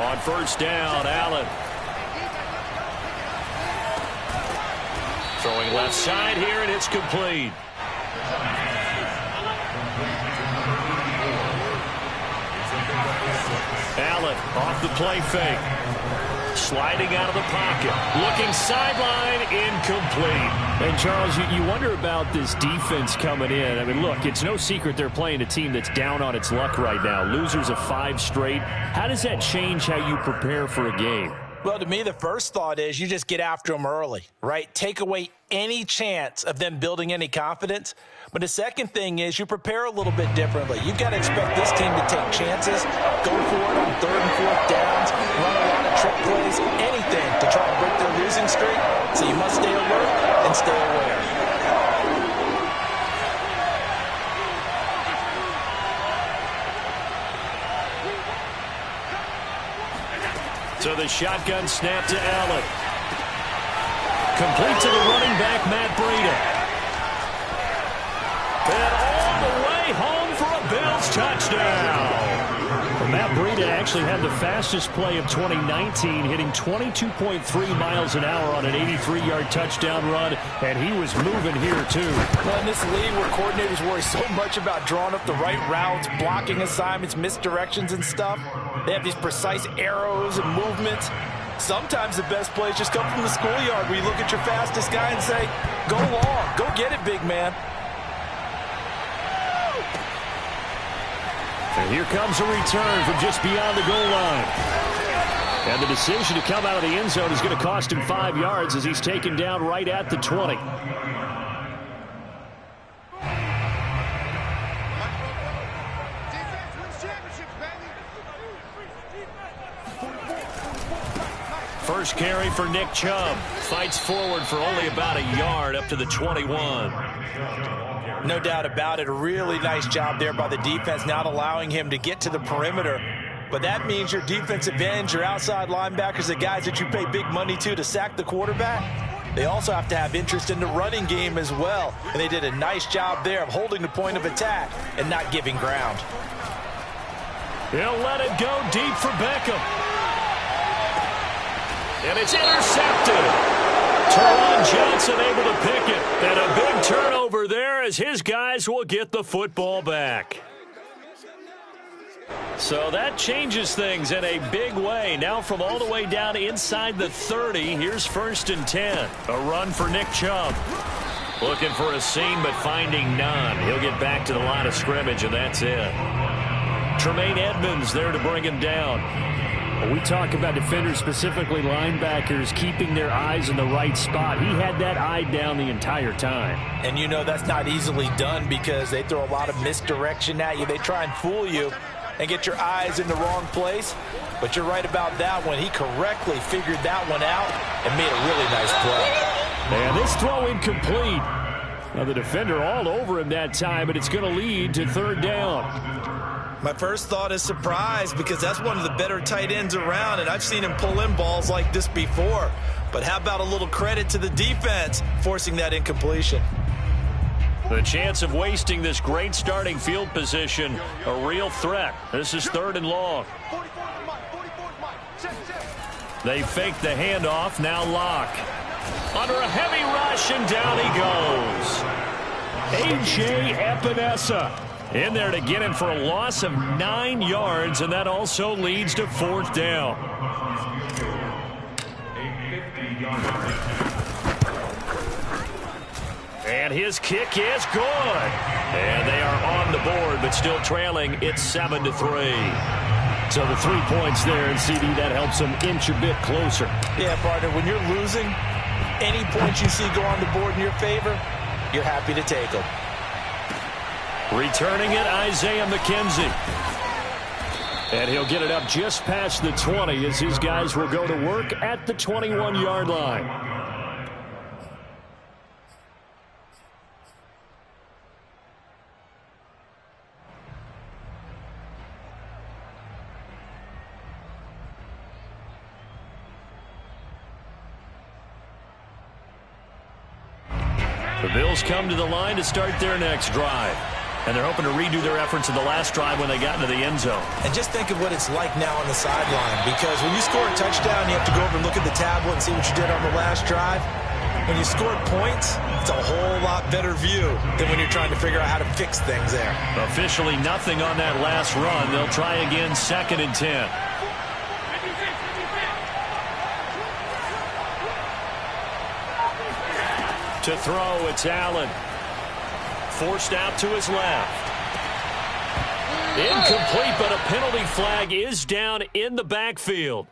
On first down, Allen. Throwing left side here, and it's complete. Allen off the play fake. Sliding out of the pocket. Looking sideline, incomplete. And, Charles, you wonder about this defense coming in. I mean, look, it's no secret they're playing a team that's down on its luck right now. Losers of 5 straight. How does that change how you prepare for a game? Well, to me, the first thought is you just get after them early, right? Take away any chance of them building any confidence. But the second thing is you prepare a little bit differently. You've got to expect this team to take chances, go for it on 3rd and 4th downs, run a lot of trick plays, anything to try and break their losing streak. So you must stay alert and stay aware. So the shotgun snap to Allen. Complete to the running back, Matt Breida. And all the way home for a Bills touchdown. Well, Matt Breida actually had the fastest play of 2019, hitting 22.3 miles an hour on an 83-yard touchdown run, and he was moving here too. Well, in this league where coordinators worry so much about drawing up the right routes, blocking assignments, misdirections and stuff, they have these precise arrows and movements. Sometimes the best plays just come from the schoolyard where you look at your fastest guy and say, go long, go get it, big man. And here comes a return from just beyond the goal line. And the decision to come out of the end zone is going to cost him 5 yards as he's taken down right at the 20. First carry for Nick Chubb. Fights forward for only about a yard up to the 21. No doubt about it. A really nice job there by the defense, not allowing him to get to the perimeter. But that means your defensive ends, your outside linebackers, the guys that you pay big money to sack the quarterback, they also have to have interest in the running game as well. And they did a nice job there of holding the point of attack and not giving ground. He'll let it go deep for Beckham. And it's intercepted. Teron Johnson able to pick it. And a big turnover there as his guys will get the football back. So that changes things in a big way. Now from all the way down inside the 30, here's 1st and 10. A run for Nick Chubb. Looking for a seam but finding none. He'll get back to the line of scrimmage and that's it. Tremaine Edmonds there to bring him down. We talk about defenders, specifically linebackers, keeping their eyes in the right spot. He had that eye down the entire time. And you know that's not easily done because they throw a lot of misdirection at you. They try and fool you and get your eyes in the wrong place. But you're right about that one. He correctly figured that one out and made a really nice play. And this throw incomplete. Now the defender all over him that time, but it's going to lead to 3rd down. My first thought is surprise because that's one of the better tight ends around, and I've seen him pull in balls like this before. But how about a little credit to the defense forcing that incompletion? The chance of wasting this great starting field position, a real threat. This is 3rd and long. They fake the handoff, now Locke. Under a heavy rush, and down he goes. A.J. Epinesa in there to get him for a loss of 9 yards, and that also leads to 4th down. And his kick is good. And they are on the board, but still trailing. It's 7-3. So the 3 points there, and CD, that helps them inch a bit closer. Yeah, partner, when you're losing, any points you see go on the board in your favor, you're happy to take them. Returning it, Isaiah McKenzie. And he'll get it up just past the 20 as his guys will go to work at the 21-yard line. The Bills come to the line to start their next drive. And they're hoping to redo their efforts in the last drive when they got into the end zone. And just think of what it's like now on the sideline, because when you score a touchdown, you have to go over and look at the tablet and see what you did on the last drive. When you score points, it's a whole lot better view than when you're trying to figure out how to fix things there. Officially nothing on that last run. They'll try again, 2nd and 10. To throw, it's Allen. Forced out to his left. Incomplete, but a penalty flag is down in the backfield.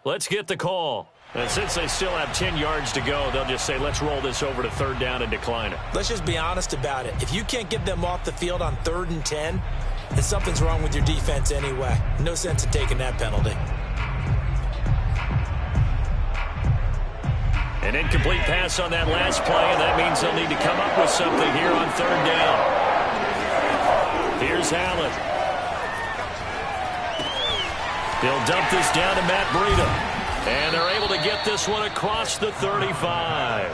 Let's get the call. And since they still have 10 yards to go, they'll just say, let's roll this over to 3rd down and decline it. Let's just be honest about it. If you can't get them off the field on 3rd and 10, then something's wrong with your defense anyway. No sense in taking that penalty. An incomplete pass on that last play, and that means they'll need to come up with something here on 3rd down. Here's Allen. He'll dump this down to Matt Breida. And they're able to get this one across the 35.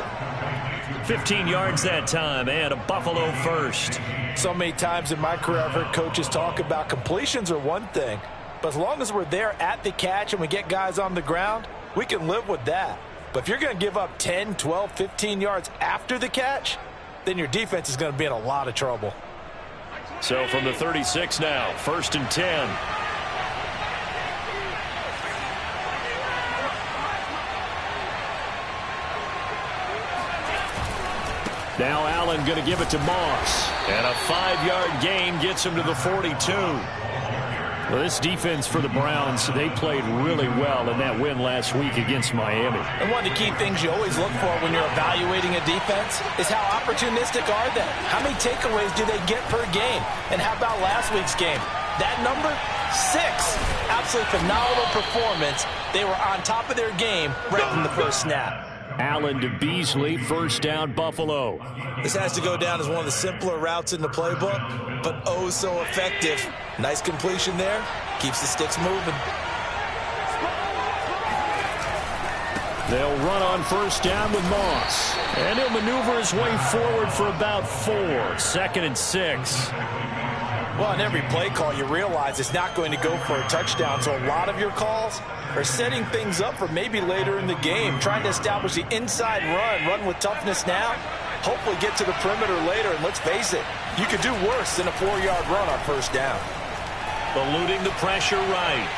15 yards that time, and a Buffalo first. So many times in my career, I've heard coaches talk about completions are one thing, but as long as we're there at the catch and we get guys on the ground, we can live with that. But if you're going to give up 10, 12, 15 yards after the catch, then your defense is going to be in a lot of trouble. So from the 36 now, 1st and 10. Now Allen going to give it to Moss. And a 5-yard gain gets him to the 42. Well, this defense for the Browns, they played really well in that win last week against Miami. And one of the key things you always look for when you're evaluating a defense is how opportunistic are they? How many takeaways do they get per game? And how about last week's game? That number? 6. Absolutely phenomenal performance. They were on top of their game right from the first snap. Allen to Beasley, 1st down, Buffalo. This has to go down as one of the simpler routes in the playbook, but oh so effective. Nice completion there. Keeps the sticks moving. They'll run on 1st down with Moss. And he'll maneuver his way forward for about 4. 2nd and 6. Well, on every play call, you realize it's not going to go for a touchdown, so a lot of your calls are setting things up for maybe later in the game, trying to establish the inside run with toughness now, hopefully get to the perimeter later, and let's face it, you could do worse than a 4-yard run on 1st down. Eluding the pressure right.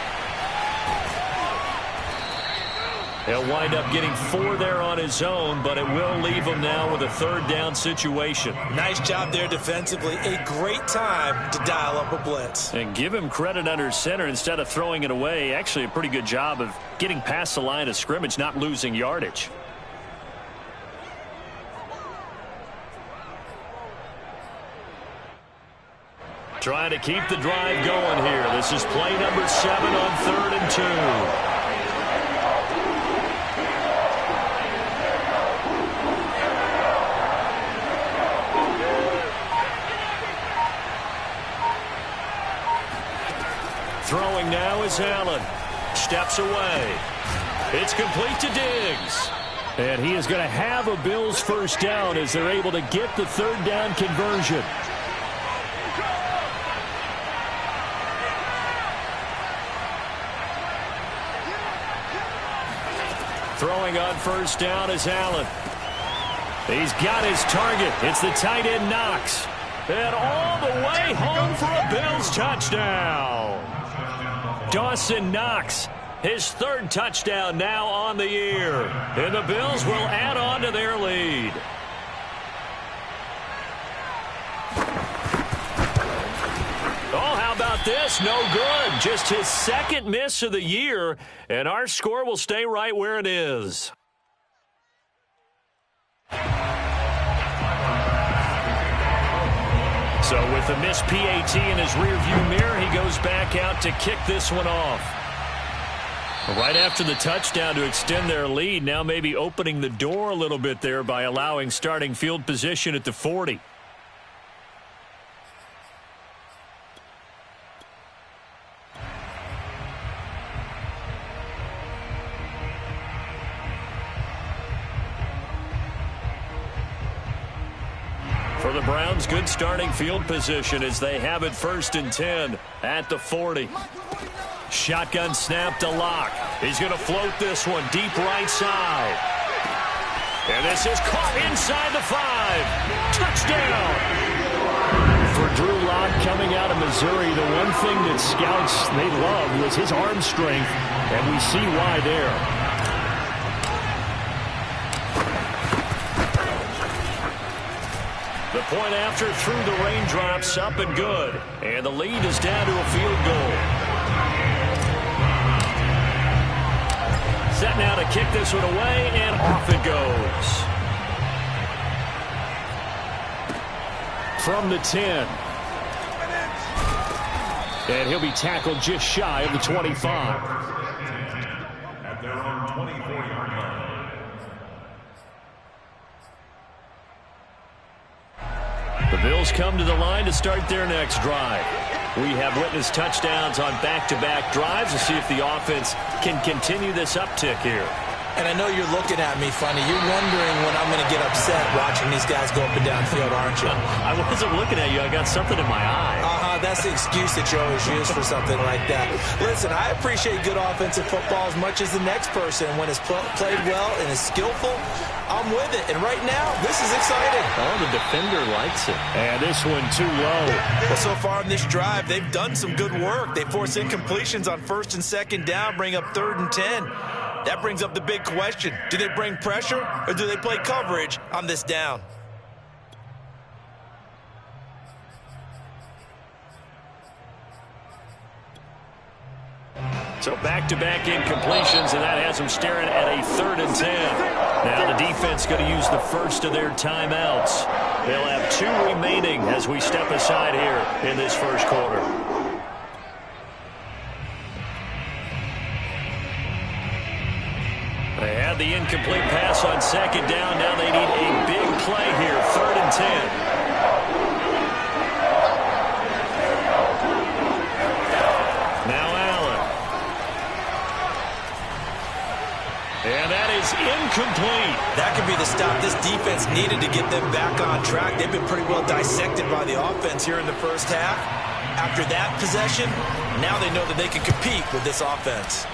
He'll wind up getting 4 there on his own, but it will leave him now with a 3rd down situation. Nice job there defensively. A great time to dial up a blitz. And give him credit under center instead of throwing it away. Actually a pretty good job of getting past the line of scrimmage, not losing yardage. Trying to keep the drive going here. This is play number 7 on 3rd and 2. Throwing now is Allen. Steps away. It's complete to Diggs. And he is going to have a Bills 1st down as they're able to get the 3rd down conversion. Throwing on 1st down is Allen. He's got his target. It's the tight end Knox. And all the way home for a Bills touchdown. Dawson Knox, his 3rd touchdown now on the year. And the Bills will add on to their lead. Oh, how about this? No good. Just his 2nd miss of the year. And our score will stay right where it is. So with the missed PAT in his rearview mirror, he goes back out to kick this one off. Right after the touchdown to extend their lead, now maybe opening the door a little bit there by allowing starting field position at the 40. the Browns, good starting field position as they have it 1st and 10 at the 40. Shotgun snap to Locke. He's going to float this one deep right side. And this is caught inside the 5. Touchdown! For Drew Lock coming out of Missouri, the one thing that scouts they loved was his arm strength, and we see why there. The point after through the raindrops, up and good. And the lead is down to a field goal. Set now to kick this one away, and off it goes. From the 10. And he'll be tackled just shy of the 25. At their own 24-yard line. The Bills come to the line to start their next drive. We have witnessed touchdowns on back-to-back drives to see if the offense can continue this uptick here. And I know you're looking at me funny. You're wondering when I'm going to get upset watching these guys go up and down field, aren't you? I wasn't looking at you. I got something in my eye. That's the excuse that you always use for something like that. Listen, I appreciate good offensive football as much as the next person. When it's played well and is skillful, I'm with it. And right now, this is exciting. Oh, the defender likes it. And this one too low. Well, so far in this drive, they've done some good work. They force incompletions on 1st and 2nd down, bring up 3rd and 10. That brings up the big question. Do they bring pressure or do they play coverage on this down? So back-to-back incompletions, and that has them staring at a 3rd and 10. Now the defense going to use the first of their timeouts. They'll have 2 remaining as we step aside here in this first quarter. They had the incomplete pass on 2nd down. Now they need a big play here, 3rd and 10. And that is incomplete. That could be the stop this defense needed to get them back on track. They've been pretty well dissected by the offense here in the first half. After that possession, now they know that they can compete with this offense.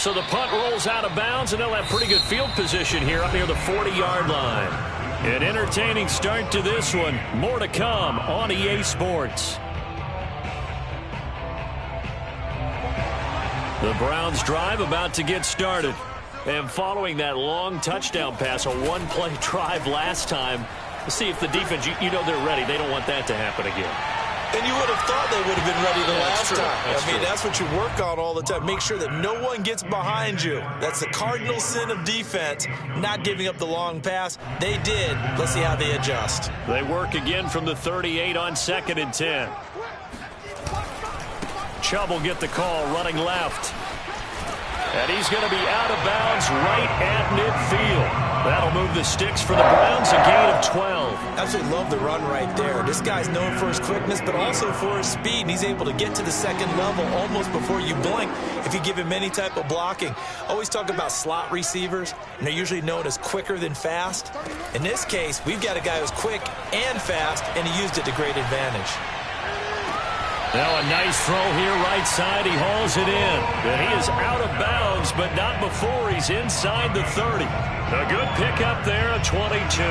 So the punt rolls out of bounds, and they'll have pretty good field position here up near the 40-yard line. An entertaining start to this one. More to come on EA Sports. The Browns drive about to get started. And following that long touchdown pass, a one-play drive last time, let's see if the defense, you know they're ready. They don't want that to happen again. And you would have thought they would have been ready the last time. That's what you work on all the time. Make sure that no one gets behind you. That's the cardinal sin of defense, not giving up the long pass. They did. Let's see how they adjust. They work again from the 38 on 2nd and 10. Chubb will get the call running left. And he's going to be out of bounds right at midfield. That'll move the sticks for the Browns, a gain of 12. Absolutely love the run right there. This guy's known for his quickness, but also for his speed. And he's able to get to the 2nd level almost before you blink if you give him any type of blocking. Always talk about slot receivers, and they're usually known as quicker than fast. In this case, we've got a guy who's quick and fast, and he used it to great advantage. Now a nice throw here right side. He hauls it in. And he is out of bounds, but not before he's inside the 30. A good pickup there, a 22.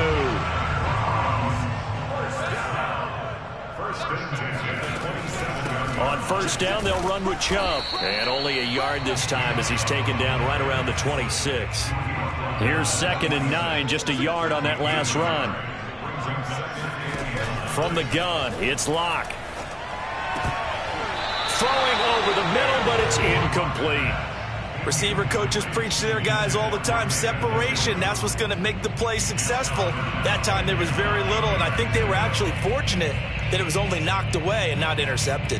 On 1st down, they'll run with Chubb. And only a yard this time as he's taken down right around the 26. Here's 2nd and 9, just a yard on that last run. From the gun, it's Locke. Throwing over the middle, but it's incomplete. Receiver coaches preach to their guys all the time. Separation, that's what's going to make the play successful. That time there was very little, and I think they were actually fortunate that it was only knocked away and not intercepted.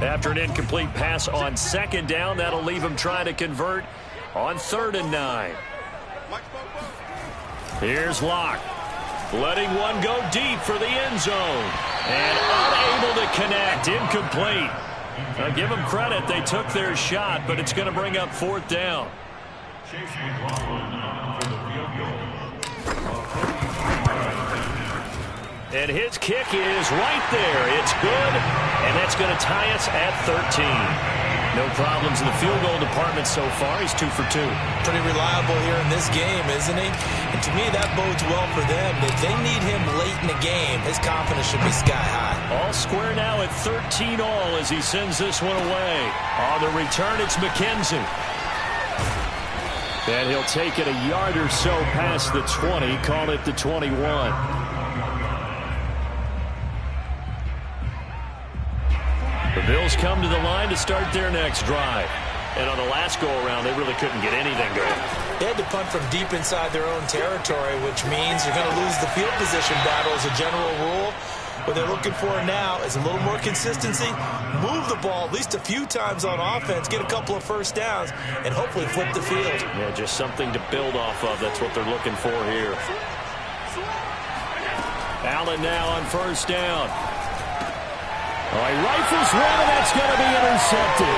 After an incomplete pass on 2nd down, that'll leave him trying to convert on 3rd and 9. Here's Locke. Letting one go deep for the end zone. And unable to connect. Incomplete. Now give them credit. They took their shot, but it's going to bring up 4th down. Chase McLaughlin for the field goal. And his kick is right there. It's good, and that's going to tie us at 13. No problems in the field goal department so far. He's 2 for 2. Pretty reliable here in this game, isn't he? And to me, that bodes well for them. If they need him late in the game, his confidence should be sky high. All square now at 13 all as he sends this one away. On the return, it's McKenzie. And he'll take it a yard or so past the 20, call it the 21. The Bills come to the line to start their next drive. And on the last go-around, they really couldn't get anything going. They had to punt from deep inside their own territory, which means you're going to lose the field position battle as a general rule. What they're looking for now is a little more consistency, move the ball at least a few times on offense, get a couple of first downs, and hopefully flip the field. Yeah, just something to build off of. That's what they're looking for here. Allen now on first down. He rifles one, and that's going to be intercepted.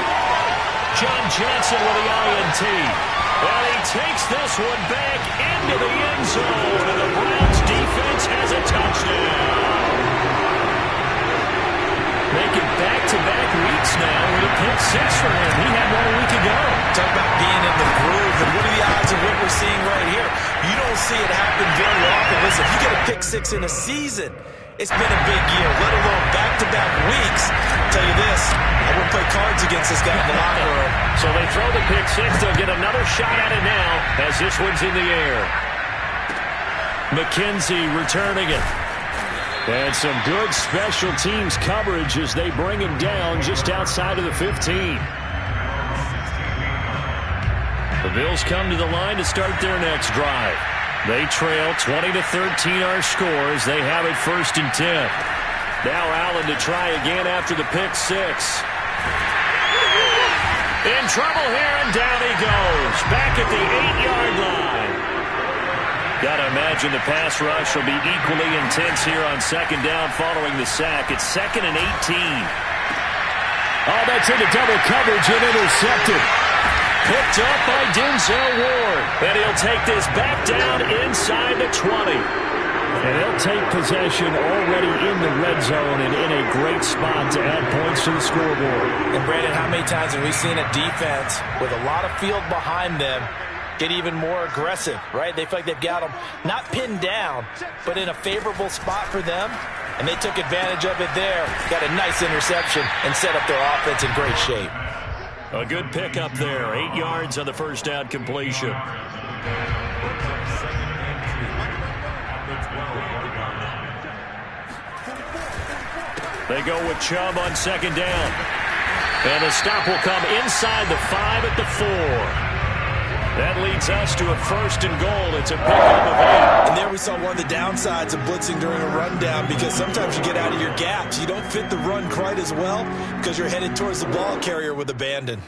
John Johnson with the INT. And he takes this one back into the end zone, and the Browns defense has a touchdown. Making back-to-back weeks now with a pick 6 for him. He had one a week ago. Talk about being in the groove, and what are the odds of what we're seeing right here? You don't see it happen very often. Listen, if you get a pick 6 in a season, it's been a big year, let alone back-to-back weeks. I'll tell you this, I wouldn't play cards against this guy in the locker room. So they throw the pick 6. They'll get another shot at it now as this one's in the air. McKenzie returning it. And some good special teams coverage as they bring him down just outside of the 15. The Bills come to the line to start their next drive. They trail 20-13 our scores. They have it 1st and 10. Now Allen to try again after the pick 6. In trouble here, and down he goes. Back at the 8-yard line. Got to imagine the pass rush will be equally intense here on 2nd down following the sack. It's 2nd and 18. Oh, that's into double coverage and intercepted. Picked up by Denzel Ward. And he'll take this back down inside the 20. And he'll take possession already in the red zone and in a great spot to add points to the scoreboard. And Brandon, how many times have we seen a defense with a lot of field behind them get even more aggressive, right? They feel like they've got them not pinned down, but in a favorable spot for them. And they took advantage of it there. Got a nice interception and set up their offense in great shape. A good pickup there. 8 yards on the first down completion. They go with Chubb on 2nd down. And the stop will come inside the 5 at the 4. That leads us to a 1st and goal. It's a pickup of 8. And there we saw one of the downsides of blitzing during a rundown, because sometimes you get out of your gaps. You don't fit the run quite as well because you're headed towards the ball carrier with abandon.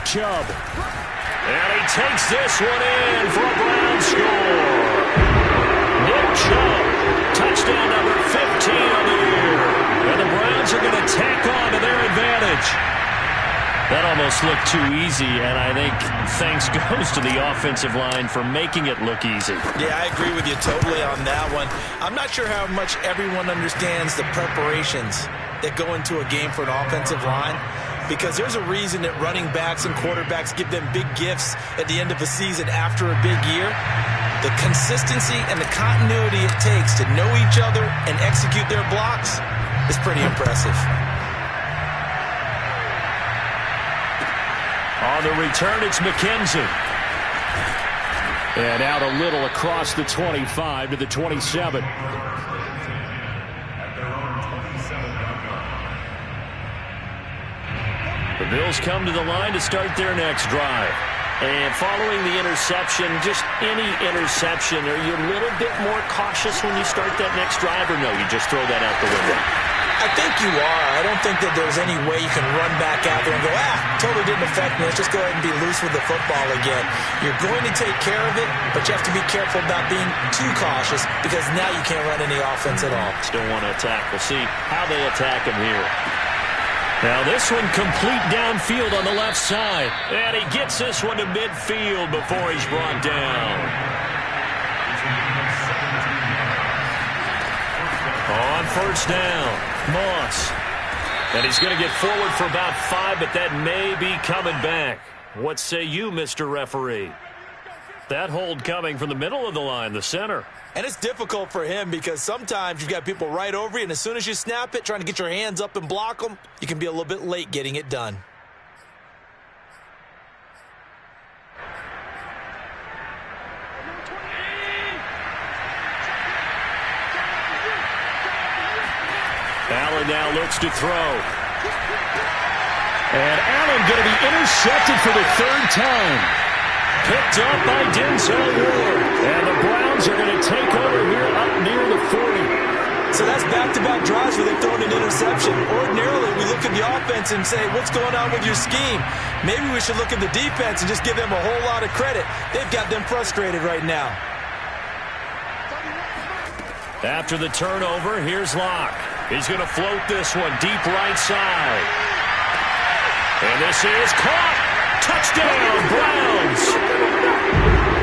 Chubb. And he takes this one in for a Brown score. Nick Chubb, touchdown number 15 on the year. And the Browns are going to tack on to their advantage. That almost looked too easy, and I think thanks goes to the offensive line for making it look easy. Yeah, I agree with you totally on that one. I'm not sure how much everyone understands the preparations that go into a game for an offensive line, because there's a reason that running backs and quarterbacks give them big gifts at the end of a season after a big year. The consistency and the continuity it takes to know each other and execute their blocks is pretty impressive. On the return, it's McKenzie. And out a little across the 25 to the 27. The Bills come to the line to start their next drive. And following the interception, just any interception, are you a little bit more cautious when you start that next drive, or no, you just throw that out the window? I think you are. I don't think that there's any way you can run back out there and go, totally didn't affect me. Let's just go ahead and be loose with the football again. You're going to take care of it, but you have to be careful about being too cautious because now you can't run any offense at all. Still want to attack. We'll see how they attack him here. Now this one complete downfield on the left side. And he gets this one to midfield before he's brought down. On first down, Moss. And he's going to get forward for about 5, but that may be coming back. What say you, Mr. Referee? That hold coming from the middle of the line, the center. And it's difficult for him because sometimes you've got people right over you, and as soon as you snap it, trying to get your hands up and block them, you can be a little bit late getting it done. Allen now looks to throw. And Allen going to be intercepted for the 3rd time. Picked up by Denzel Ward. And the Browns are going to take over here up near the 40. So that's back-to-back drives where they've thrown an interception. Ordinarily, we look at the offense and say, what's going on with your scheme? Maybe we should look at the defense and just give them a whole lot of credit. They've got them frustrated right now. After the turnover, here's Locke. He's going to float this one deep right side. And this is caught. Touchdown, Browns.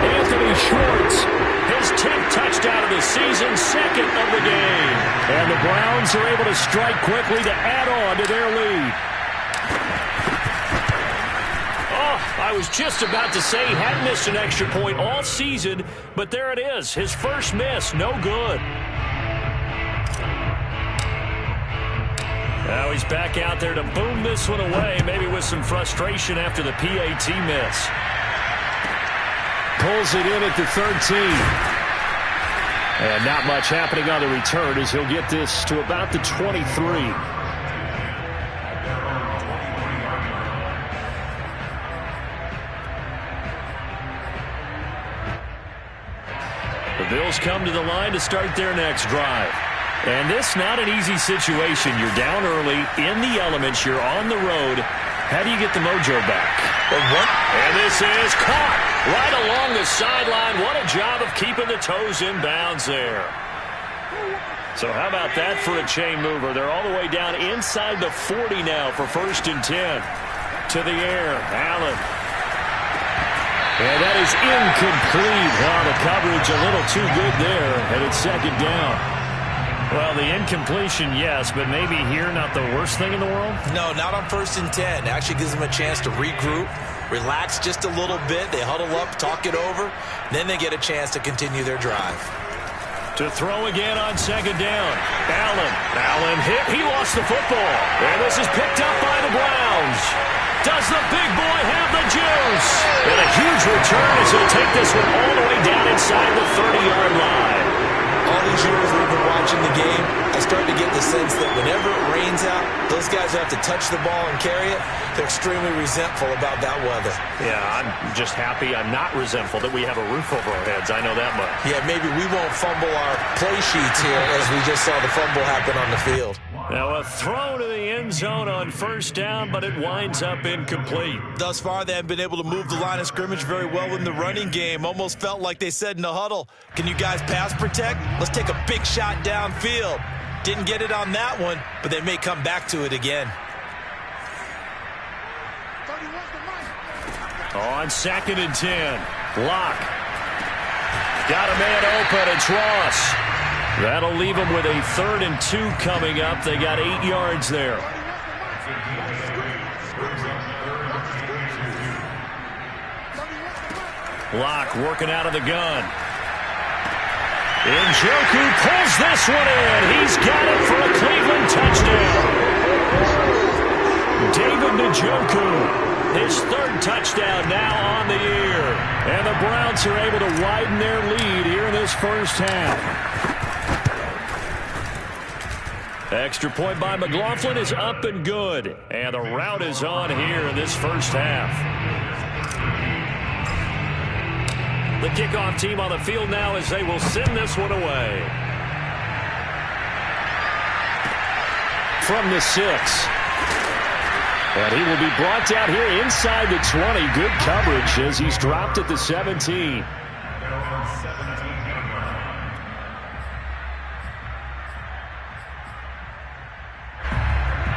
Anthony Schwartz, his 10th touchdown of the season, 2nd of the game. And the Browns are able to strike quickly to add on to their lead. Oh, I was just about to say he hadn't missed an extra point all season, but there it is. His first miss, no good. Now he's back out there to boom this one away, maybe with some frustration after the PAT miss. Pulls it in at the 13. And not much happening on the return as he'll get this to about the 23. The Bills come to the line to start their next drive. And this not an easy situation. You're down early, in the elements, you're on the road. How do you get the mojo back? And this is caught right along the sideline. What a job of keeping the toes in bounds there. So how about that for a chain mover? They're all the way down inside the 40 now for 1st and 10. To the air, Allen. And that is incomplete. Wow, the coverage a little too good there, and it's 2nd down. Well, the incompletion, yes, but maybe here not the worst thing in the world? No, not on 1st and 10. It actually gives them a chance to regroup, relax just a little bit. They huddle up, talk it over. Then they get a chance to continue their drive. To throw again on 2nd down. Allen hit. He lost the football. And this is picked up by the Browns. Does the big boy have the juice? And a huge return as he'll take this one all the way down inside the 30-yard line. All these years we've been watching the game, I start to get the sense that whenever it rains out, those guys who have to touch the ball and carry it, they're extremely resentful about that weather. Yeah, I'm just happy I'm not resentful that we have a roof over our heads. I know that much. Yeah, maybe we won't fumble our play sheets here as we just saw the fumble happen on the field. Now a throw to the end zone on 1st down, but it winds up incomplete. Thus far, they haven't been able to move the line of scrimmage very well in the running game. Almost felt like they said in the huddle, can you guys pass protect? Let's take a big shot downfield. Didn't get it on that one, but they may come back to it again. On 2nd and 10, Locke. Got a man open, it's Ross. That'll leave them with a 3rd and 2 coming up. They got 8 yards there. Locke working out of the gun. Njoku pulls this one in. He's got it for a Cleveland touchdown. David Njoku, his 3rd touchdown now on the year. And the Browns are able to widen their lead here in this 1st half. Extra point by McLaughlin is up and good. And the route is on here in this 1st half. The kickoff team on the field now as they will send this one away. from the 6. And he will be brought down here inside the 20. Good coverage as he's dropped at the 17.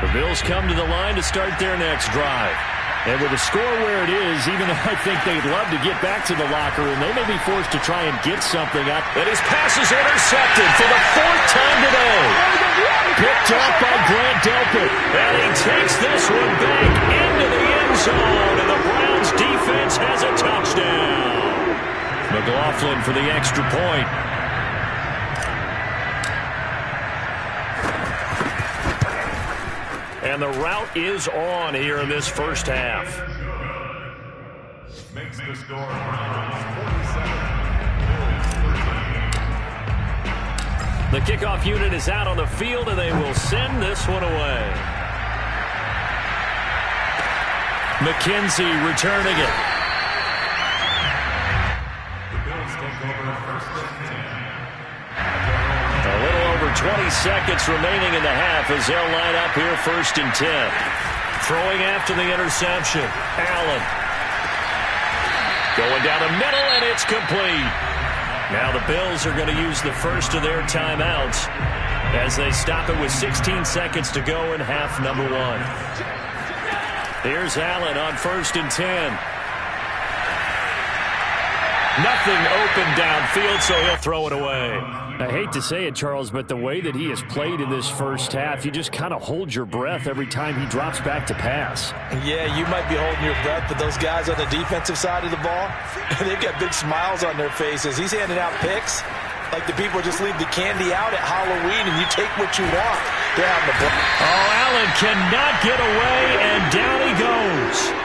The Bills come to the line to start their next drive. And with the score where it is, even though I think they'd love to get back to the locker room, they may be forced to try and get something out. And his pass is intercepted for the 4th time today. Picked up by Grant Delpit. And he takes this one back into the end zone. And the Browns defense has a touchdown. McLaughlin for the extra point. And the route is on here in this first half. Makes the score 47. The kickoff unit is out on the field, and they will send this one away. McKenzie returning it. The Bills take over first and 10. A little over 20 seconds remaining in the half as they'll line up here first and 10. Throwing after the interception. Allen. Going down the middle, and it's complete. Now the Bills are going to use the first of their timeouts as they stop it with 16 seconds to go in half number 1. Here's Allen on first and 10. Nothing open downfield, so he'll throw it away. I hate to say it, Charles, but the way that he has played in this first half, you just kind of hold your breath every time he drops back to pass. Yeah, you might be holding your breath, but those guys on the defensive side of the ball, they've got big smiles on their faces. He's handing out picks like the people just leave the candy out at Halloween and you take what you want. They're having a ball. Oh, Allen cannot get away, and down he goes.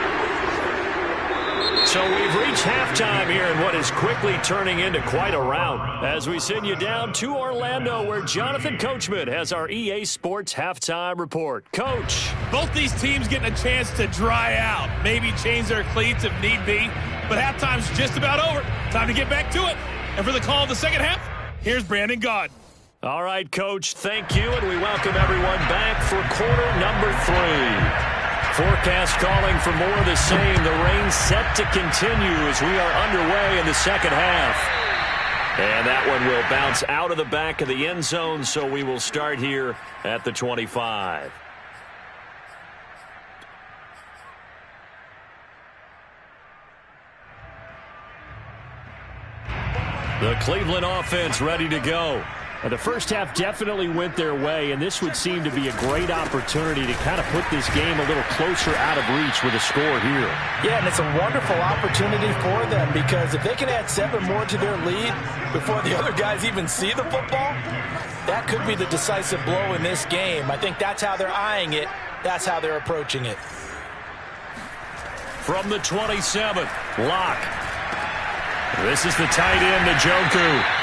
So we've reached halftime here in what is quickly turning into quite a rout as we send you down to Orlando where Jonathan Coachman has our EA Sports halftime report. Coach. Both these teams getting a chance to dry out, maybe change their cleats if need be, but halftime's just about over. Time to get back to it. And for the call of the second half, here's Brandon Gaudin. All right, Coach, thank you, and we welcome everyone back for quarter number 3. Forecast calling for more of the same. The rain set to continue as we are underway in the second half. And that one will bounce out of the back of the end zone, so we will start here at the 25. The Cleveland offense ready to go. The first half definitely went their way, and this would seem to be a great opportunity to kind of put this game a little closer out of reach with a score here. Yeah, and it's a wonderful opportunity for them because if they can add 7 more to their lead before the other guys even see the football, that could be the decisive blow in this game. I think that's how they're eyeing it. That's how they're approaching it. From the 27, Locke. This is the tight end, Njoku.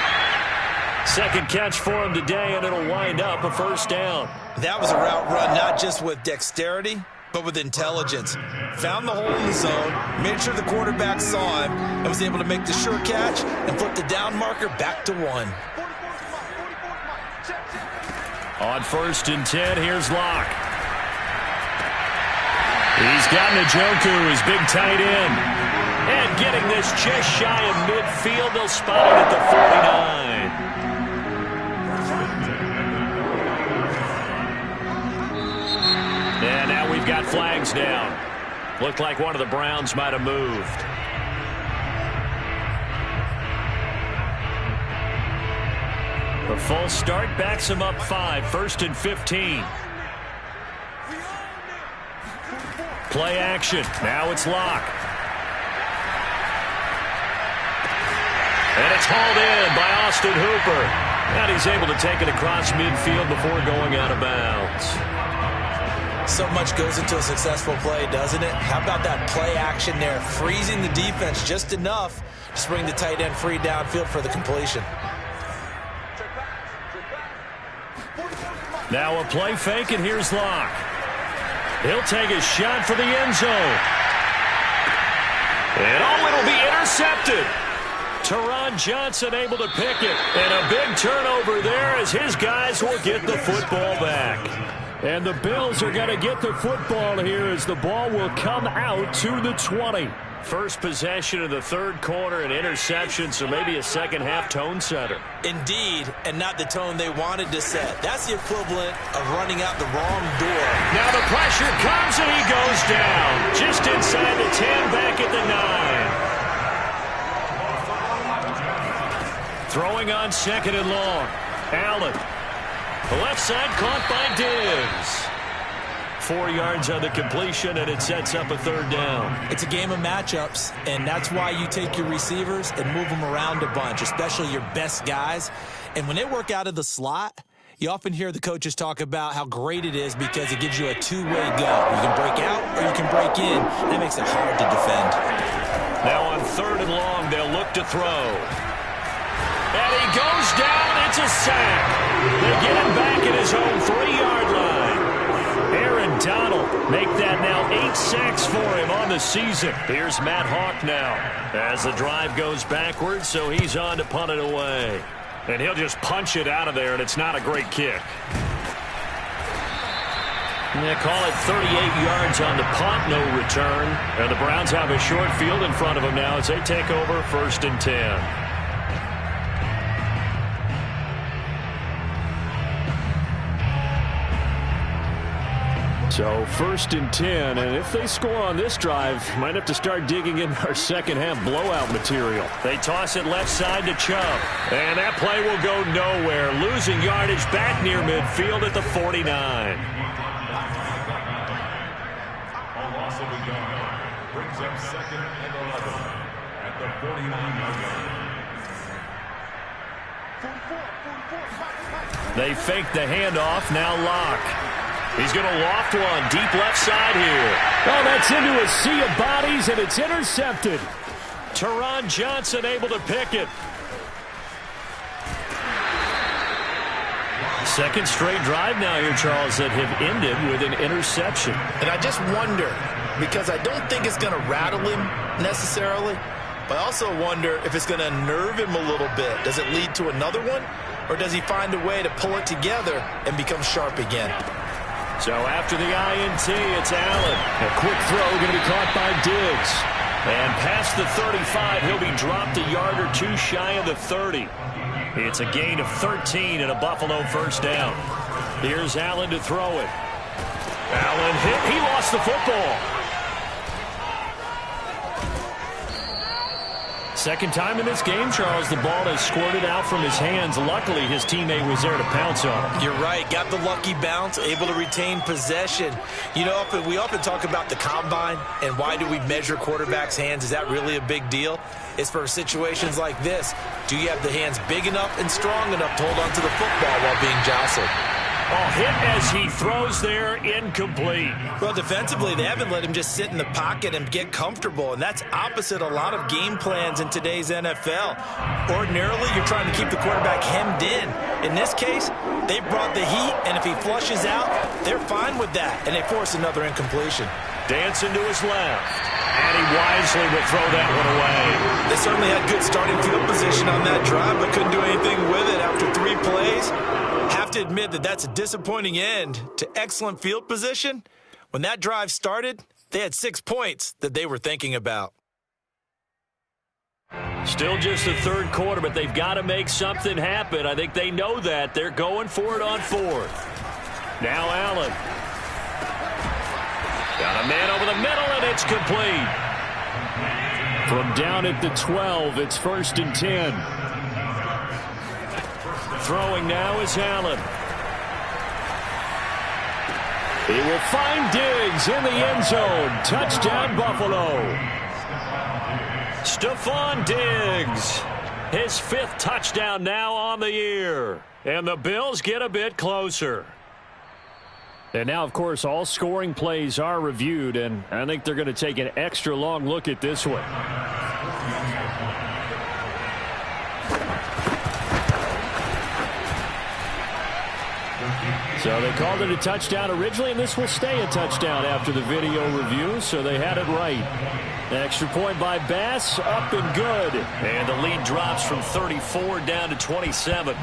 Second catch for him today, and it'll wind up a first down. That was a route run not just with dexterity, but with intelligence. Found the hole in the zone, made sure the quarterback saw him, and was able to make the sure catch and flip the down marker back to 1. On first and 10, here's Locke. He's got Njoku, his big tight end. And getting this just shy of midfield, they'll spot it at the 49. And now we've got flags down. Looked like one of the Browns might have moved. The false start backs him up 5, first and 15. Play action. Now it's Locke. And it's hauled in by Austin Hooper. And he's able to take it across midfield before going out of bounds. So much goes into a successful play, doesn't it? How about that play action there? Freezing the defense just enough to bring the tight end free downfield for the completion. Now a play fake, and here's Locke. He'll take a shot for the end zone. And it'll be intercepted. Teron Johnson able to pick it. And a big turnover there as his guys will get the football back. And the Bills are going to get the football here as the ball will come out to the 20. First possession of the third quarter, an interception, so maybe a second-half tone setter. Indeed, and not the tone they wanted to set. That's the equivalent of running out the wrong door. Now the pressure comes, and he goes down. Just inside the 10, back at the 9. Throwing on second and long. Allen. The left side caught by Diggs. 4 yards on the completion, and it sets up a third down. It's a game of matchups, and that's why you take your receivers and move them around a bunch, especially your best guys. And when they work out of the slot, you often hear the coaches talk about how great it is because it gives you a two-way go. You can break out or you can break in. That makes it hard to defend. Now on third and long, they'll look to throw. And he goes down. It's a sack. They get him back at his own 3-yard line. Aaron Donald make that now 8 sacks for him on the season. Here's Matt Hawk now as the drive goes backwards, so he's on to punt it away. And he'll just punch it out of there, and it's not a great kick. They call it 38 yards on the punt, no return. And the Browns have a short field in front of them now as they take over 1st and 10. So 1st and 10, and if they score on this drive, might have to start digging in our second-half blowout material. They toss it left side to Chubb, and that play will go nowhere. Losing yardage back near midfield at the 49. A loss of a yard brings up 2nd and 11 at the 49 yard line. They fake the handoff, now Locke. He's going to loft one deep left side here. Oh, that's into a sea of bodies, and it's intercepted. Teron Johnson able to pick it. Second straight drive now here, Charles, that have ended with an interception. And I just wonder, because I don't think it's going to rattle him necessarily, but I also wonder if it's going to nerve him a little bit. Does it lead to another one, or does he find a way to pull it together and become sharp again? So after the INT, it's Allen. A quick throw going to be caught by Diggs. And past the 35, he'll be dropped a yard or two shy of the 30. It's a gain of 13 and a Buffalo first down. Here's Allen to throw it. Allen hit. He lost the football. Second time in this game, Charles, the ball has squirted out from his hands. Luckily, his teammate was there to pounce on him. You're right. Got the lucky bounce, able to retain possession. You know, we often talk about the combine and why do we measure quarterbacks' hands. Is that really a big deal? It's for situations like this. Do you have the hands big enough and strong enough to hold on to the football while being jostled? Oh, hit as he throws there, incomplete. Well, defensively, they haven't let him just sit in the pocket and get comfortable, and that's opposite a lot of game plans in today's NFL. Ordinarily, you're trying to keep the quarterback hemmed in. In this case, they brought the heat, and if he flushes out, they're fine with that, and they force another incompletion. Dancing to his left, and he wisely would throw that one away. They certainly had good starting field position on that drive, but couldn't do anything with it after 3 plays. Have to admit that that's a disappointing end to excellent field position. When that drive started, they had 6 points that they were thinking about. Still just the third quarter, but they've got to make something happen. I think they know that. They're going for it on 4th. Now Allen. Got a man over the middle, and it's complete. From down at the 12, it's 1st and 10. Throwing now is Allen. He will find Diggs in the end zone. Touchdown, Buffalo. Stephon Diggs. His 5th touchdown now on the year. And the Bills get a bit closer. And now, of course, all scoring plays are reviewed, and I think they're going to take an extra long look at this one. So they called it a touchdown originally, and this will stay a touchdown after the video review, so they had it right. Extra point by Bass, up and good. And the lead drops from 34 down to 27.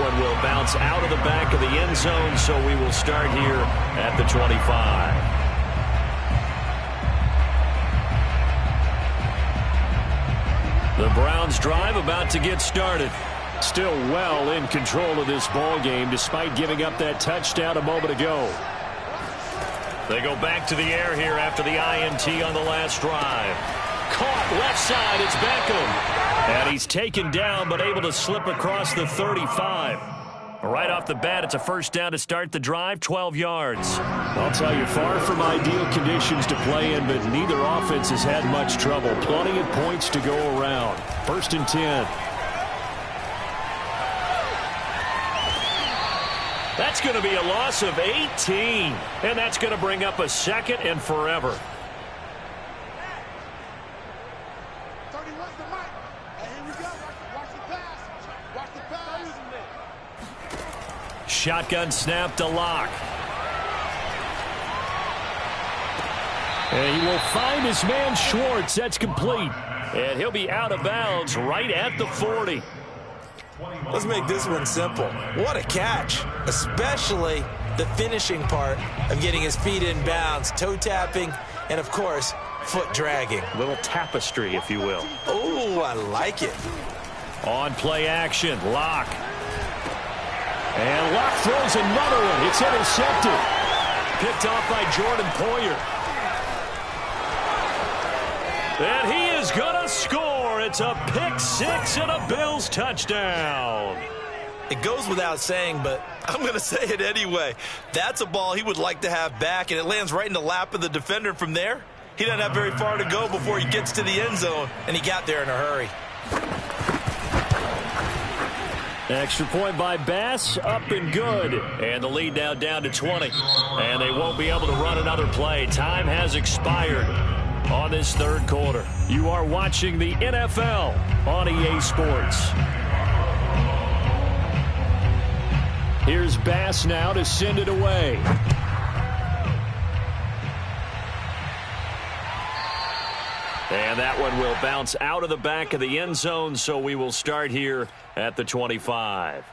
one will bounce out of the back of the end zone, so we will start here at the 25. The Browns drive about to get started. Still well in control of this ball game despite giving up that touchdown a moment ago. They go back to the air here after the INT on the last drive. Caught left side, it's Beckham. And he's taken down but able to slip across the 35. Right off the bat, it's a first down to start the drive, 12 yards. I'll tell you, far from ideal conditions to play in, but neither offense has had much trouble. Plenty of points to go around. 1st and 10. That's going to be a loss of 18. And that's going to bring up a 2nd and forever. Shotgun snap to Locke. And he will find his man Schwartz. That's complete. And he'll be out of bounds right at the 40. Let's make this one simple. What a catch, especially the finishing part of getting his feet in bounds, toe tapping, and of course, foot dragging. Little tapestry, if you will. Oh, I like it. On play action, Locke. And Locke throws another one. It's intercepted. Picked off by Jordan Poyer. And he is going to score. It's a pick six and a Bills touchdown. It goes without saying, but I'm going to say it anyway. That's a ball he would like to have back, and it lands right in the lap of the defender from there. He doesn't have very far to go before he gets to the end zone, and he got there in a hurry. Extra point by Bass, up and good. And the lead now down to 20. And they won't be able to run another play. Time has expired on this third quarter. You are watching the NFL on EA Sports. Here's Bass now to send it away. And that one will bounce out of the back of the end zone, so we will start here at the 25.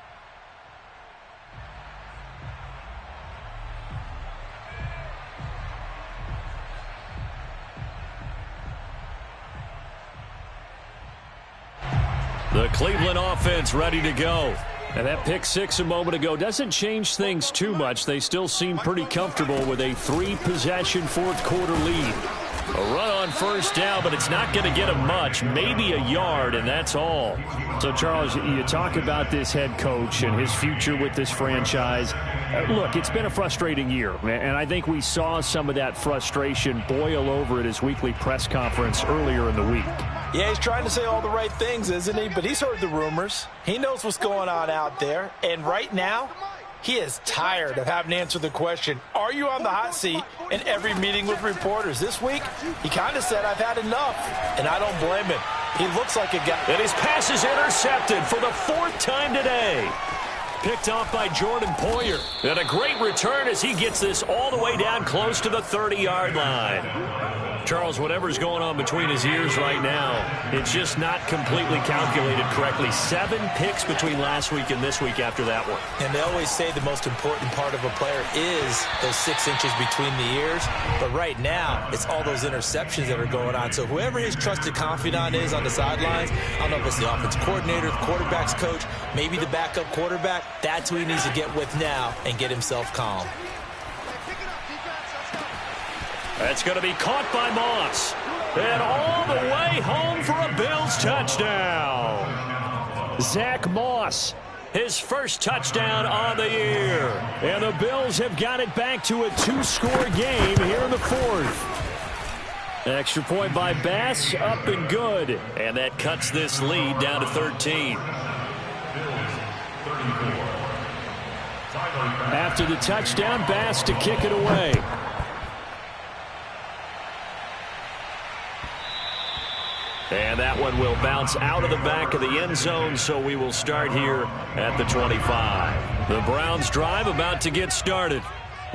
The Cleveland offense ready to go. And that pick six a moment ago doesn't change things too much. They still seem pretty comfortable with a 3-possession fourth quarter lead. A run on first down, but it's not going to get him much, maybe a yard, and that's all. So, Charles, you talk about this head coach and his future with this franchise. Look, it's been a frustrating year, and I think we saw some of that frustration boil over at his weekly press conference earlier in the week. Yeah, he's trying to say all the right things, isn't he? But he's heard the rumors. He knows what's going on out there, and right now, he is tired of having to answer the question, are you on the hot seat, in every meeting with reporters. This week, he kind of said, I've had enough, and I don't blame him. He looks like a guy. And his pass is intercepted for the 4th time today. Picked off by Jordan Poyer. And a great return as he gets this all the way down close to the 30-yard line. Charles, whatever's going on between his ears right now, it's just not completely calculated correctly. 7 picks between last week and this week after that one. And they always say the most important part of a player is those 6 inches between the ears. But right now, it's all those interceptions that are going on. So whoever his trusted confidant is on the sidelines, I don't know if it's the offensive coordinator, the quarterback's coach, maybe the backup quarterback, that's who he needs to get with now and get himself calm. That's going to be caught by Moss. And all the way home for a Bills touchdown. Zach Moss, his first touchdown on the year. And the Bills have got it back to a 2-score game here in the 4th. Extra point by Bass, up and good. And that cuts this lead down to 13. After the touchdown, Bass to kick it away. And that one will bounce out of the back of the end zone, so we will start here at the 25. The Browns drive about to get started.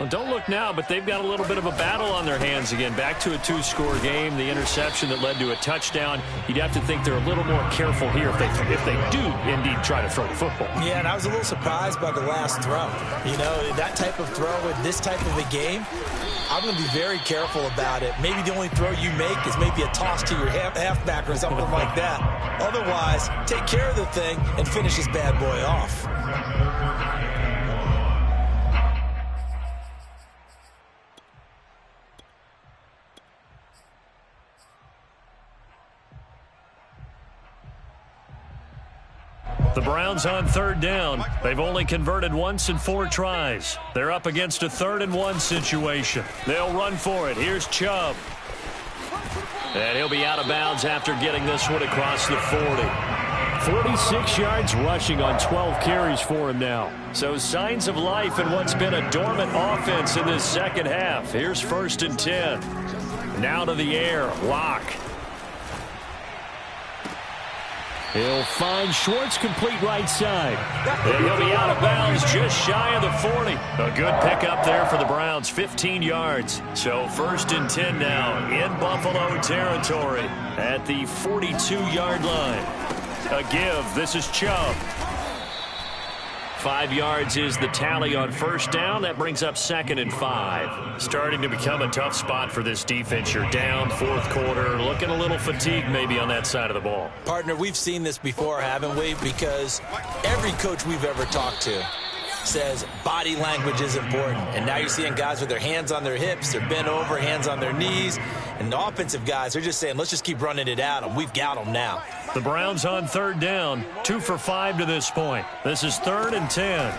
Well, don't look now, but they've got a little bit of a battle on their hands again. Back to a 2-score game. The interception that led to a touchdown. You'd have to think they're a little more careful here if they do indeed try to throw the football. Yeah, and I was a little surprised by the last throw. You know, that type of throw in this type of a game, I'm going to be very careful about it. Maybe the only throw you make is maybe a toss to your halfback or something like that. Otherwise, take care of the thing and finish this bad boy off. The Browns on 3rd down. They've only converted once in 4 tries. They're up against a 3rd-and-1 situation. They'll run for it. Here's Chubb. And he'll be out of bounds after getting this one across the 40. 46 yards rushing on 12 carries for him now. So signs of life in what's been a dormant offense in this second half. Here's 1st and 10. Now to the air. Lock. He'll find Schwartz complete right side. And he'll be out of bounds just shy of the 40. A good pickup there for the Browns, 15 yards. So 1st and 10 now in Buffalo territory at the 42-yard line. A give. This is Chubb. 5 yards is the tally on 1st down. That brings up 2nd and 5. Starting to become a tough spot for this defense. You're down 4th quarter. Looking a little fatigued maybe on that side of the ball. Partner, we've seen this before, haven't we? Because every coach we've ever talked to says body language is important. And now you're seeing guys with their hands on their hips, they're bent over, hands on their knees. And the offensive guys, they're just saying, let's just keep running it at them. We've got them now. The Browns on 3rd down, 2 for 5 to this point. This is 3rd and 10.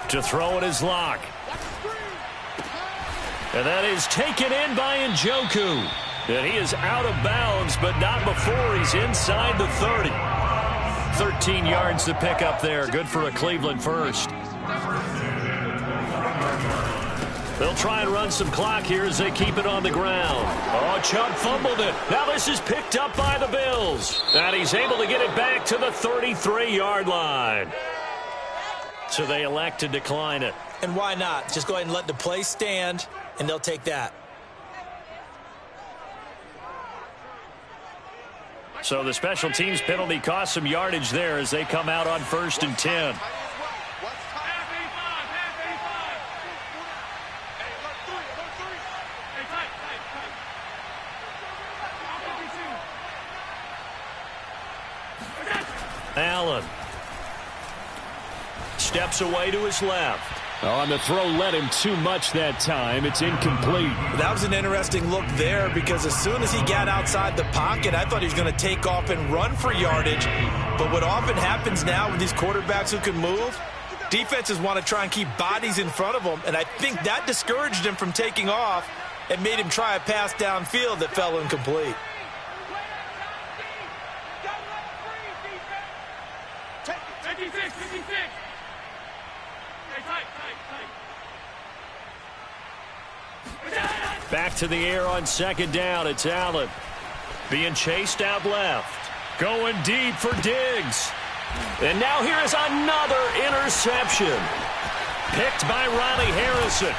To throw it is Lock. And that is taken in by Njoku. And he is out of bounds, but not before he's inside the 30. 13 yards to pick up there. Good for a Cleveland first. They'll try and run some clock here as they keep it on the ground. Oh, Chubb fumbled it. Now this is picked up by the Bills. And he's able to get it back to the 33-yard line. So they elect to decline it. And why not? Just go ahead and let the play stand, and they'll take that. So the special teams penalty cost some yardage there as they come out on 1st and 10. Allen steps away to his left. Oh, and the throw led him too much that time. It's incomplete. That was an interesting look there because as soon as he got outside the pocket, I thought he was going to take off and run for yardage. But what often happens now with these quarterbacks who can move, defenses want to try and keep bodies in front of them. And I think that discouraged him from taking off and made him try a pass downfield that fell incomplete. Back to the air on 2nd down. It's Allen. Being chased out left. Going deep for Diggs. And now here is another interception. Picked by Riley Harrison.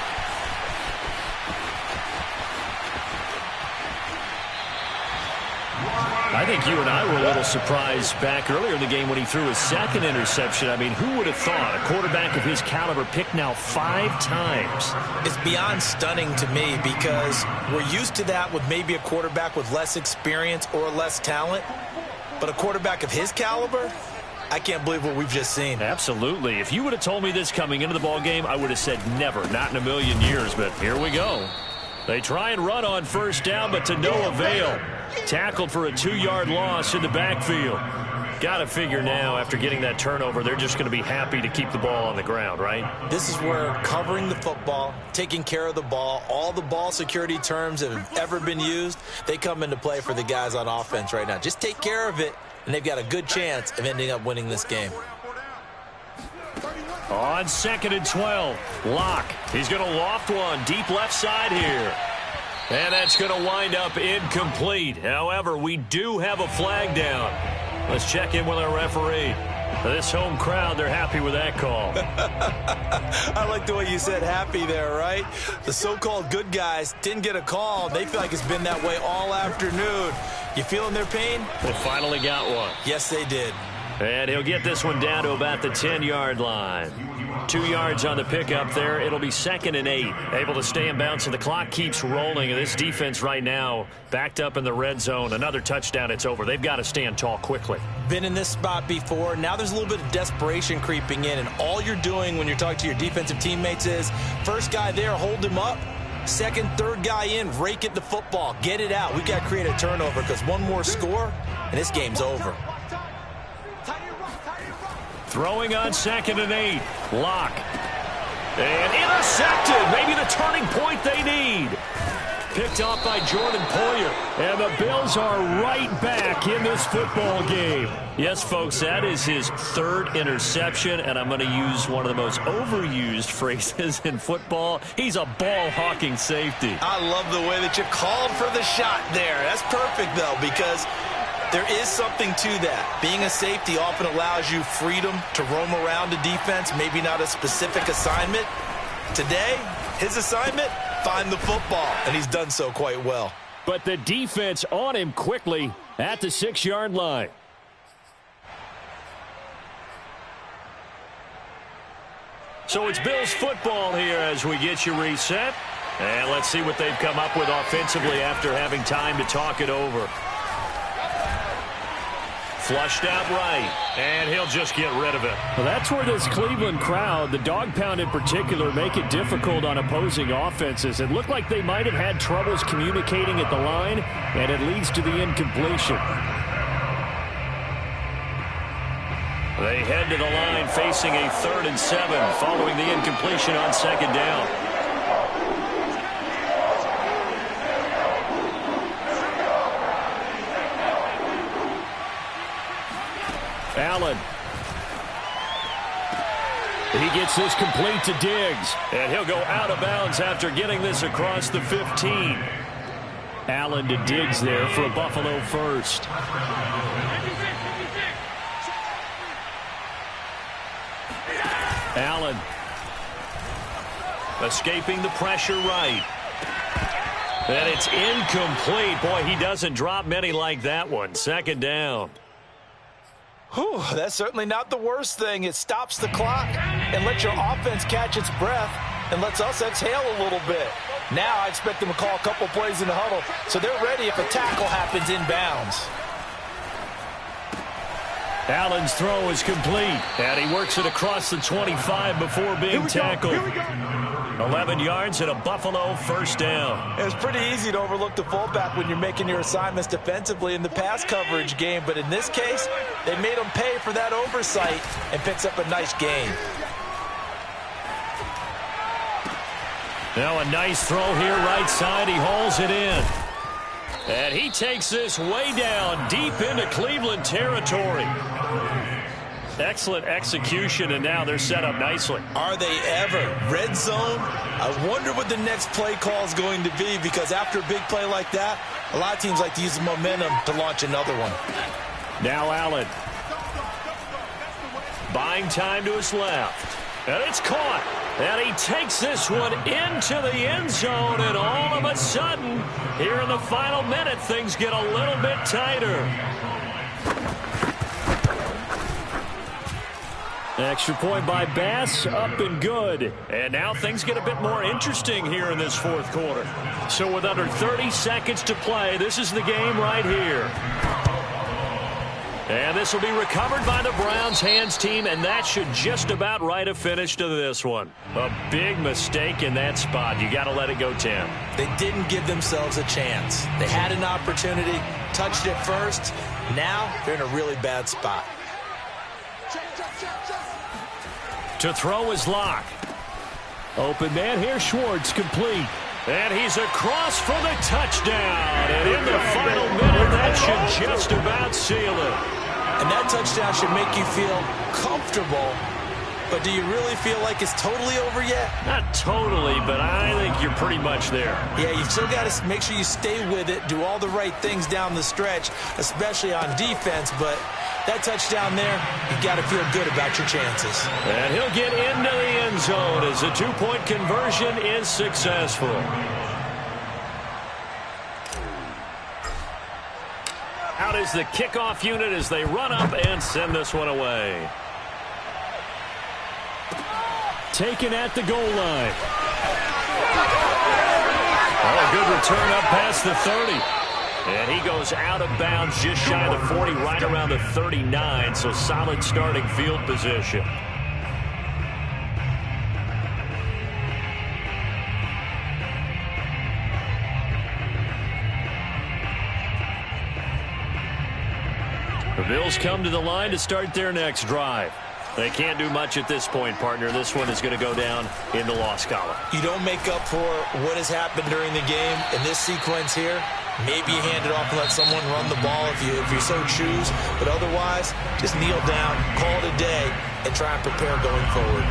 I think you and I were a little surprised back earlier in the game when he threw his 2nd interception. I mean, who would have thought a quarterback of his caliber picked now 5 times? It's beyond stunning to me because we're used to that with maybe a quarterback with less experience or less talent. But a quarterback of his caliber, I can't believe what we've just seen. Absolutely. If you would have told me this coming into the ball game, I would have said never, not in a million years. But here we go. They try and run on 1st down, but to no avail. Tackled for a 2-yard loss in the backfield. Got to figure now, after getting that turnover, they're just going to be happy to keep the ball on the ground, right? This is where covering the football, taking care of the ball, all the ball security terms that have ever been used, they come into play for the guys on offense right now. Just take care of it, and they've got a good chance of ending up winning this game. On 2nd and 12, Lock. He's going to loft one deep left side here. And that's going to wind up incomplete. However, we do have a flag down. Let's check in with our referee. This home crowd, they're happy with that call. I like the way you said happy there, right? The so-called good guys didn't get a call. They feel like it's been that way all afternoon. You feeling their pain? They finally got one. Yes, they did. And he'll get this one down to about the 10-yard line. 2 yards on the pickup there. It'll be 2nd and 8. Able to stay in bounds, and the clock keeps rolling. And this defense right now backed up in the red zone. Another touchdown, it's over. They've got to stand tall quickly. Been in this spot before. Now there's a little bit of desperation creeping in. And all you're doing when you're talking to your defensive teammates is, first guy there, hold him up. Second, third guy in, rake at the football. Get it out. We've got to create a turnover because one more score, and this game's over. Throwing on 2nd and 8. Lock. And intercepted. Maybe the turning point they need. Picked off by Jordan Poyer. And the Bills are right back in this football game. Yes, folks, that is his 3rd interception, and I'm going to use one of the most overused phrases in football. He's a ball-hawking safety. I love the way that you called for the shot there. That's perfect, though, because there is something to that. Being a safety often allows you freedom to roam around a defense, maybe not a specific assignment. Today, his assignment, find the football, and he's done so quite well. But the defense on him quickly at the 6-yard line. So it's Bills football here as we get you reset. And let's see what they've come up with offensively after having time to talk it over. Flushed out right, and he'll just get rid of it. Well, that's where this Cleveland crowd, the dog pound in particular, make it difficult on opposing offenses. It looked like they might have had troubles communicating at the line, and it leads to the incompletion. They head to the line facing a 3rd and 7 following the incompletion on 2nd down. Allen. He gets this complete to Diggs. And he'll go out of bounds after getting this across the 15. Allen to Diggs there for a Buffalo first. Allen. Escaping the pressure right. And it's incomplete. Boy, he doesn't drop many like that one. 2nd down. Whew, that's certainly not the worst thing. It stops the clock and lets your offense catch its breath and lets us exhale a little bit. Now I expect them to call a couple plays in the huddle so they're ready if a tackle happens inbounds. Allen's throw is complete, and he works it across the 25 before being tackled. 11 yards and a Buffalo first down. It's pretty easy to overlook the fullback when you're making your assignments defensively in the pass coverage game, but in this case, they made him pay for that oversight and picks up a nice gain. Now a nice throw here right side. He hauls it in. And he takes this way down deep into Cleveland territory. Excellent execution, and now they're set up nicely. Are they ever? Red zone? I wonder what the next play call is going to be, because after a big play like that, a lot of teams like to use the momentum to launch another one. Now Allen. Buying time to his left. And it's caught. And he takes this one into the end zone, and all of a sudden, here in the final minute, things get a little bit tighter. Extra point by Bass, up and good. And now things get a bit more interesting here in this 4th quarter. So with under 30 seconds to play, this is the game right here. And this will be recovered by the Browns hands team, and that should just about write a finish to this one. A big mistake in that spot. You got to let it go 10. They didn't give themselves a chance. They had an opportunity, touched it first. Now they're in a really bad spot. To throw is Lock. Open man here, Schwartz, complete. And he's across for the touchdown. And in the final minute, that should just about seal it. And that touchdown should make you feel comfortable But do you really feel like it's totally over yet? Not totally, but I think you're pretty much there. Yeah, you've still got to make sure you stay with it, do all the right things down the stretch, especially on defense. But that touchdown there, you got to feel good about your chances. And he'll get into the end zone as a two-point conversion is successful. Out is the kickoff unit as they run up and send this one away. Taken at the goal line. Oh, good return up past the 30. And he goes out of bounds just shy of the 40, right around the 39, so solid starting field position. The Bills come to the line to start their next drive. They can't do much at this point, partner. This one is going to go down in the loss column. You don't make up for what has happened during the game. In this sequence here, maybe you hand it off and let someone run the ball if you so choose. But otherwise, just kneel down, call it a day, and try and prepare going forward.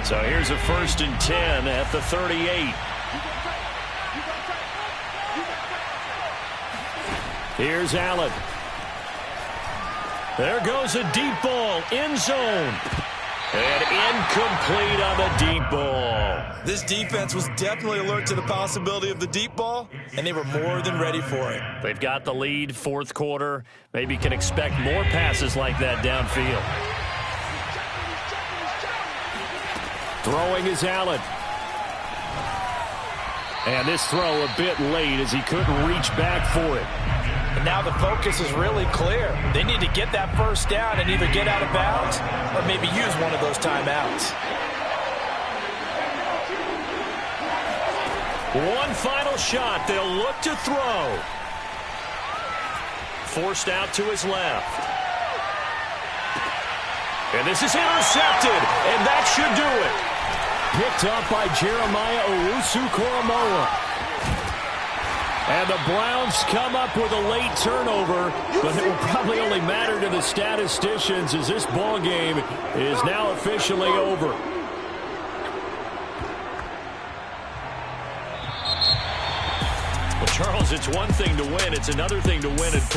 So here's a 1st and 10 at the 38. Here's Allen. There goes a deep ball, end zone. And incomplete on the deep ball. This defense was definitely alert to the possibility of the deep ball, and they were more than ready for it. They've got the lead, fourth quarter. Maybe can expect more passes like that downfield. Throwing is Allen. And this throw a bit late as he couldn't reach back for it. And now the focus is really clear. They need to get that first down and either get out of bounds or maybe use one of those timeouts. One final shot. They'll look to throw. Forced out to his left. And this is intercepted, and that should do it. Picked up by Jeremiah Owusu-Koramoah. And the Browns come up with a late turnover, but it will probably only matter to the statisticians as this ball game is now officially over. Well, Charles, it's one thing to win. It's another thing to win and put